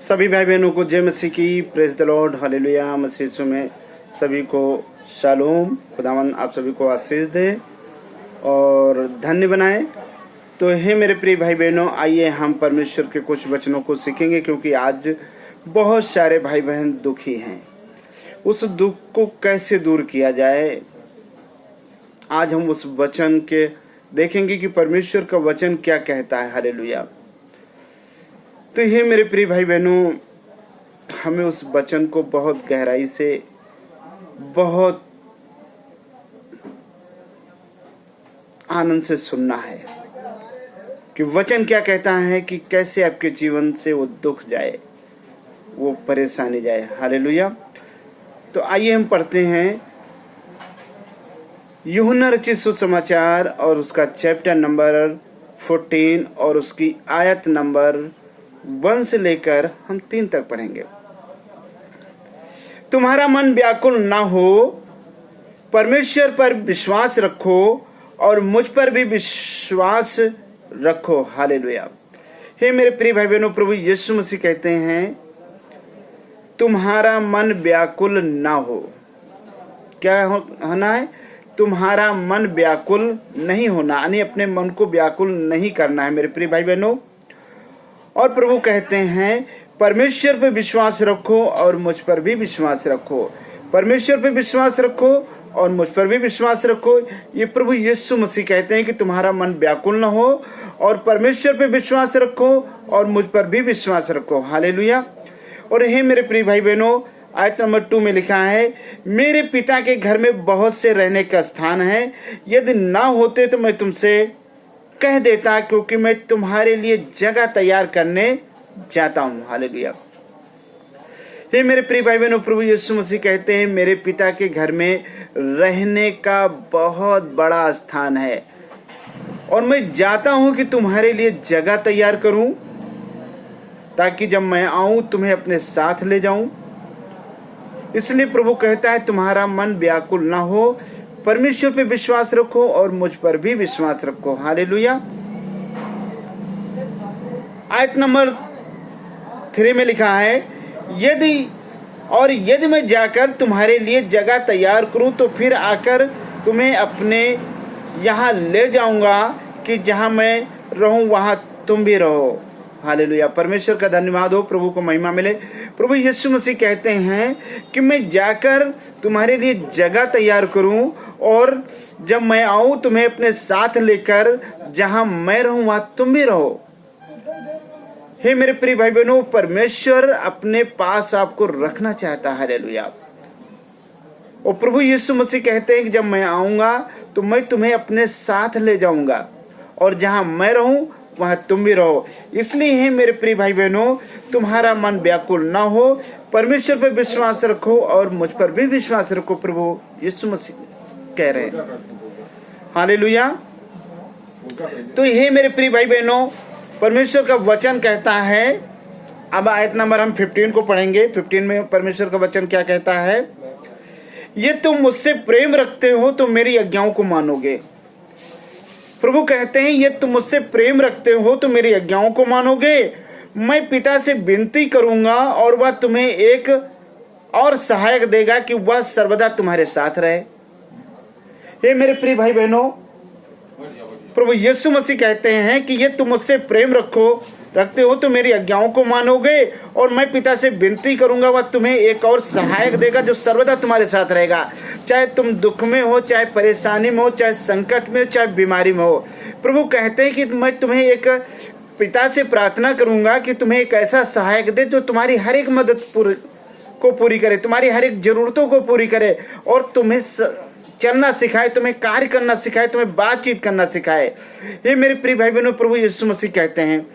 सभी भाई बहनों को जय मसीह की, प्रेज द लॉर्ड, हालेलुया। मसीह यीशु में सभी को शालोम। खुदावन आप सभी को आशीष दे और धन्य बनाए। तो हे मेरे प्रिय भाई बहनों, आइए हम परमेश्वर के कुछ वचनों को सीखेंगे, क्योंकि आज बहुत सारे भाई बहन दुखी हैं। उस दुख को कैसे दूर किया जाए, आज हम उस वचन के देखेंगे कि परमेश्वर का वचन क्या कहता है। हालेलुया। तो ये मेरे प्रिय भाई बहनों, हमें उस वचन को बहुत गहराई से, बहुत आनंद से सुनना है कि वचन क्या कहता है, कि कैसे आपके जीवन से वो दुख जाए, वो परेशानी जाए। हालेलुया। तो आइए हम पढ़ते हैं यूहन्ना रचित सुसमाचार और उसका चैप्टर नंबर 14 और उसकी आयत नंबर 1 से लेकर हम 3 तक पढ़ेंगे। तुम्हारा मन व्याकुल ना हो, परमेश्वर पर विश्वास रखो और मुझ पर भी विश्वास रखो। हालेलुया। हे मेरे प्रिय भाई बहनों, प्रभु यीशु मसीह कहते हैं तुम्हारा मन व्याकुल ना हो। क्या होना है? तुम्हारा मन व्याकुल नहीं होना, यानी अपने मन को व्याकुल नहीं करना है मेरे प्रिय भाई बहनों। और प्रभु कहते हैं परमेश्वर पे विश्वास रखो और मुझ पर भी विश्वास रखो। परमेश्वर पे विश्वास रखो और मुझ पर भी विश्वास रखो। ये प्रभु यीशु मसीह कहते हैं कि तुम्हारा मन व्याकुल न हो, और परमेश्वर पे विश्वास रखो और मुझ पर भी विश्वास रखो। हालेलुया। और हे मेरे प्रिय भाई बहनों, आयत नंबर 2 में लिखा है, मेरे पिता के घर में बहुत से रहने का स्थान है, यदि ना होते तो मैं तुमसे कह देता, क्योंकि मैं तुम्हारे लिए जगह तैयार करने जाता हूं। हालेलुया। हे मेरे प्रिय भाई बहनों, प्रभु यीशु मसीह कहते हैं मेरे पिता के घर में रहने का बहुत बड़ा स्थान है, और मैं जाता हूं कि तुम्हारे लिए जगह तैयार करूं, ताकि जब मैं आऊं तुम्हें अपने साथ ले जाऊं। इसलिए प्रभु कहता है तुम्हारा मन व्याकुल ना हो, परमेश्वर पे विश्वास रखो और मुझ पर भी विश्वास रखो। हालेलुया। आयत नंबर 3 में लिखा है, यदि मैं जाकर तुम्हारे लिए जगह तैयार करूं तो फिर आकर तुम्हें अपने यहाँ ले जाऊंगा, कि जहां मैं रहूं वहां तुम भी रहो। हालेलुया। परमेश्वर का धन्यवाद हो, प्रभु को महिमा मिले। प्रभु यीशु मसीह कहते हैं कि मैं जाकर तुम्हारे लिए जगह तैयार करूं, और जब मैं आऊं तुम्हें अपने साथ लेकर जहां मैं रहूं वहां तुम भी रहो। हे मेरे प्रिय भाई बहनों, परमेश्वर अपने पास आपको रखना चाहता है। हालेलुया। और प्रभु यीशु मसीह कहते हैं कि जब मैं आऊंगा तो मैं तुम्हें अपने साथ ले जाऊंगा, और जहां मैं रहूं वहां तुम भी रहो। इसलिए हे मेरे प्रिय भाई बहनों, तुम्हारा मन व्याकुल ना हो, परमेश्वर पर विश्वास रखो और मुझ पर भी विश्वास रखो। प्रभु यीशु मसीह कह रहे हैं। हालेलुया। तो हे मेरे प्रिय भाई बहनों, परमेश्वर का वचन कहता है, अब आयत नंबर हम 15 को पढ़ेंगे। 15 में परमेश्वर का वचन क्या कहता है, ये तुम मुझसे प्रेम रखते हो तो मेरी आज्ञाओं को मानोगे। प्रभु कहते हैं ये तुम मुझसे प्रेम रखते हो तो मेरी आज्ञाओं को मानोगे। मैं पिता से विनती करूंगा और वह तुम्हें एक और सहायक देगा, कि वह सर्वदा तुम्हारे साथ रहे। हे मेरे प्रिय भाई बहनों, प्रभु यीशु मसीह कहते हैं कि ये तुम मुझसे प्रेम रखते हो तो मेरी आज्ञाओं को मानोगे, और मैं पिता से विनती करूंगा, वह तुम्हें एक और सहायक देगा जो सर्वदा तुम्हारे साथ रहेगा। चाहे तुम दुख में हो, चाहे परेशानी में हो, चाहे संकट में हो, चाहे बीमारी में हो। प्रभु कहते हैं कि मैं तुम्हें एक पिता से प्रार्थना करूंगा कि तुम्हें एक ऐसा सहायक दे जो तुम्हारी हर एक मदद को पूरी करे, तुम्हारी हर एक जरूरतों को पूरी करे, और तुम्हें चलना सिखाए, तुम्हें कार्य करना सिखाए, तुम्हें बातचीत करना सिखाए। ये मेरे प्रिय भाई बहनों, प्रभु यीशु मसीह कहते हैं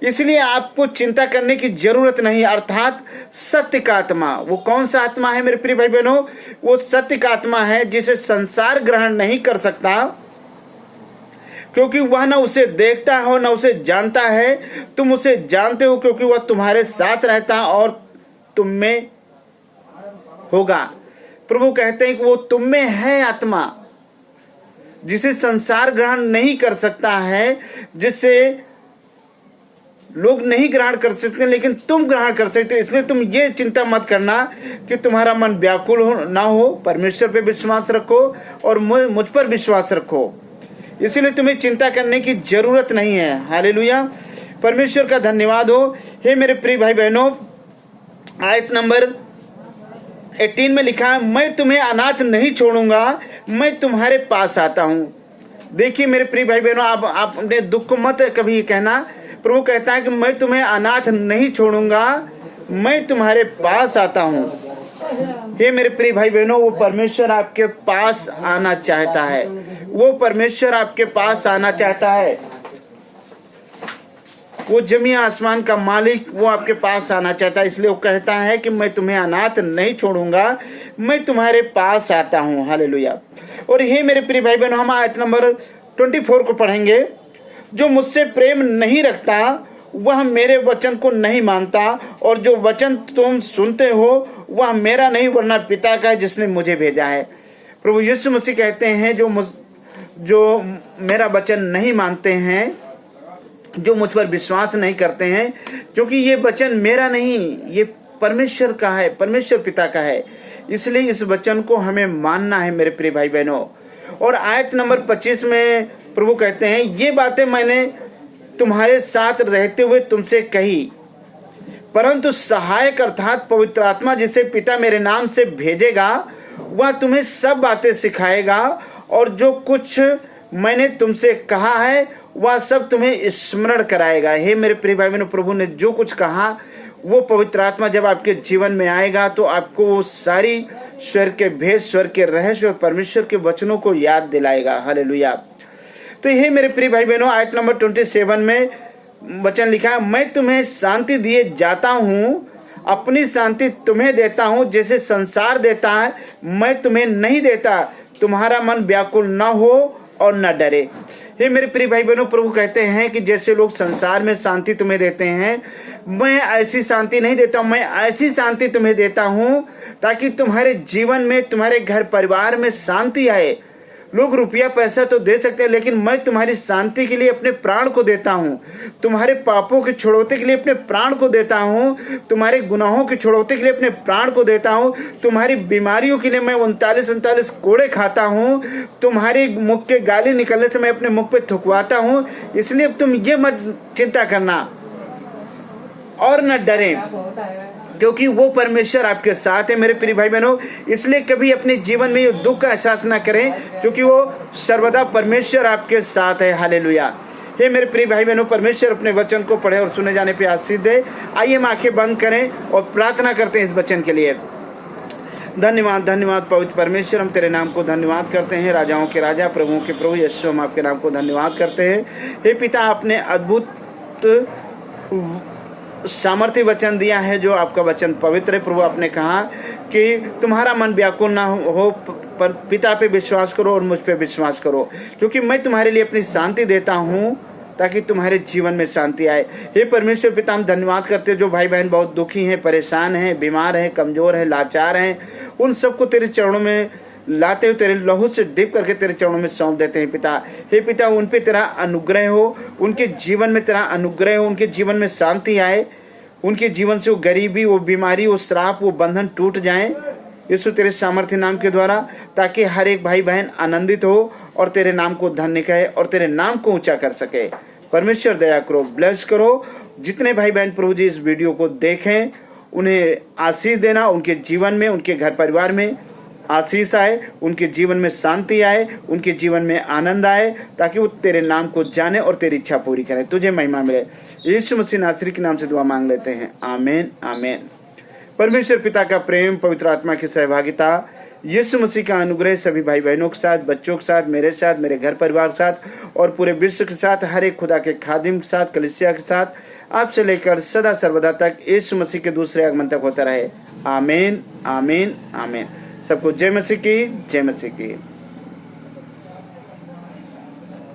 इसलिए आपको चिंता करने की जरूरत नहीं। अर्थात सत्य का आत्मा, वो कौन सा आत्मा है मेरे प्रिय भाई बहनों? वो सत्य का आत्मा है जिसे संसार ग्रहण नहीं कर सकता, क्योंकि वह न उसे देखता हो न उसे जानता है। तुम उसे जानते हो क्योंकि वह तुम्हारे साथ रहता और तुम में होगा। प्रभु कहते हैं कि वो तुम में है आत्मा, जिसे संसार ग्रहण नहीं कर सकता है, जिसे लोग नहीं ग्रहण कर सकते, लेकिन तुम ग्रहण कर सकते हो। इसलिए तुम ये चिंता मत करना कि तुम्हारा मन व्याकुल ना हो। परमेश्वर पे विश्वास रखो और मुझ पर विश्वास रखो। इसलिए तुम्हें चिंता करने की जरूरत नहीं है। हालेलुया, परमेश्वर का धन्यवाद हो। हे मेरे प्रिय भाई बहनों, आयत नंबर 18 में लिखा है, मैं तुम्हें अनाथ नहीं छोड़ूंगा, मैं तुम्हारे पास आता हूँ। देखिए मेरे प्रिय भाई बहनों, आप अपने दुख को मत कभी कहना। प्रभु कहता है कि मैं तुम्हें अनाथ नहीं छोड़ूंगा, मैं तुम्हारे पास आता हूँ। हे मेरे प्रिय भाई बहनों, वो परमेश्वर आपके पास आना चाहता है। वो परमेश्वर आपके पास आना चाहता है। वो जमीन आसमान का मालिक, वो आपके पास आना चाहता है। इसलिए वो कहता है कि मैं तुम्हें अनाथ नहीं छोड़ूंगा, मैं तुम्हारे पास आता हूँ। हालेलुया। और हे मेरे प्रिय भाई बहनों, हम आयत नंबर 24 को पढ़ेंगे। जो मुझसे प्रेम नहीं रखता वह मेरे वचन को नहीं मानता, और जो वचन तुम सुनते हो वह मेरा नहीं वरना पिता का है जिसने मुझे भेजा है। प्रभु यीशु मसीह कहते हैं, जो मेरा वचन नहीं मानते हैं, जो मुझ पर विश्वास नहीं करते हैं, क्योंकि ये वचन मेरा नहीं, ये परमेश्वर का है, परमेश्वर पिता का है। इसलिए इस वचन को हमें मानना है मेरे प्रिय भाई बहनों। और आयत नंबर 25 में प्रभु कहते हैं, ये बातें मैंने तुम्हारे साथ रहते हुए तुमसे कही, परंतु सहायक अर्थात पवित्र आत्मा जिसे पिता मेरे नाम से भेजेगा वह तुम्हें सब बातें सिखाएगा, और जो कुछ मैंने तुमसे कहा है वह सब तुम्हें स्मरण कराएगा। हे मेरे प्रिय भाई बहनों, प्रभु ने जो कुछ कहा, वो पवित्र आत्मा जब आपके जीवन में आएगा तो आपको वो सारी स्वर के भेद, स्वर के रहस्य और परमेश्वर के वचनों को याद दिलाएगा। हालेलुया। तो हे मेरे प्रिय भाई बहनों, आयत नंबर 27 में वचन लिखा है, मैं तुम्हें शांति दिए जाता हूँ, अपनी शांति तुम्हें देता हूँ, जैसे संसार देता है मैं तुम्हें नहीं देता। तुम्हारा मन व्याकुल न हो और न डरे। हे मेरे प्रिय भाई बहनों, प्रभु कहते हैं कि जैसे लोग संसार में शांति तुम्हें देते हैं, मैं ऐसी शांति नहीं देता हूँ। मैं ऐसी शांति तुम्हें देता हूँ ताकि तुम्हारे जीवन में, तुम्हारे घर परिवार में शांति आए। लोग रुपया पैसा तो दे सकते हैं, लेकिन मैं तुम्हारी शांति के लिए अपने प्राण को देता हूँ। तुम्हारे पापों के छुड़ौती के लिए अपने प्राण को देता हूँ। तुम्हारे गुनाहों के छुड़ौती के लिए अपने प्राण को देता हूँ। तुम्हारी बीमारियों के लिए मैं 39 कोड़े खाता हूँ। तुम्हारे मुख के गाली निकलने से मैं अपने मुख पे थुकवाता हूँ। इसलिए अब तुम ये मत चिंता करना और न डरें, क्योंकि वो परमेश्वर आपके साथ है। मेरे प्रिय भाई बहनों, इसलिए कभी अपने जीवन में ये दुख का एहसास ना करें, क्योंकि वो सर्वदा परमेश्वर आपके साथ है। हालेलुया। हे मेरे प्रिय भाई बहनों, परमेश्वर अपने वचन को पढ़े और सुने जाने पे आशीष दे। आइए हम आंखें बंद करें और प्रार्थना करते हैं इस वचन के लिए। धन्यवाद, धन्यवाद पवित्र परमेश्वर, हम तेरे नाम को धन्यवाद करते हैं। राजाओं के राजा, प्रभुओं के प्रभु यीशु, हम आपके नाम को धन्यवाद करते हैं। हे पिता, आपने अद्भुत सामर्थ्य वचन दिया है, जो आपका वचन पवित्र है। प्रभु, आपने कहा कि तुम्हारा मन व्याकुल ना हो, पर पिता पे विश्वास करो और मुझ पे विश्वास करो, क्योंकि मैं तुम्हारे लिए अपनी शांति देता हूँ ताकि तुम्हारे जीवन में शांति आए। हे परमेश्वर पिता, हम धन्यवाद करते हैं जो भाई बहन बहुत दुखी हैं, परेशान हैं, बीमार हैं, कमजोर हैं, लाचार हैं, उन सबको तेरे चरणों में लाते हुए तेरे लहू से डिप करके तेरे चरणों में सौंप देते हैं पिता। हे पिता, उन पे तेरा अनुग्रह हो, उनके जीवन में तेरा अनुग्रह हो, उनके जीवन में शांति आए, उनके जीवन से वो गरीबी, वो बीमारी, वो श्राप, वो बंधन टूट जाएं यीशु तेरे सामर्थ्य नाम के द्वारा, ताकि हर एक भाई बहन आनंदित हो और तेरे नाम को धन्य कहे और तेरे नाम को ऊंचा कर सके। परमेश्वर दया करो, ब्लेस करो। जितने भाई बहन प्रभु जी इस वीडियो को देखें, उन्हें आशीष देना, उनके जीवन में, उनके घर परिवार में आशीष आए, उनके जीवन में शांति आए, उनके जीवन में आनंद आए, ताकि वो तेरे नाम को जाने और तेरी इच्छा पूरी करें। तुझे महिमा मिले। यीशु मसीह नासरी के नाम से दुआ मांग लेते हैं, आमीन, आमीन। परमेश्वर पिता का प्रेम, पवित्र आत्मा की सहभागिता, यीशु मसीह का अनुग्रह सभी भाई बहनों के साथ, बच्चों के साथ, मेरे साथ, मेरे घर परिवार के साथ और पूरे विश्व के साथ, हर एक खुदा के खादिम के साथ, कलीसिया के साथ, आपसे लेकर सदा सर्वदा तक यीशु मसीह के दूसरे आगमन तक होता रहे। आमीन, आमीन, आमीन। सबको जय मसीह की, जय मसीह की।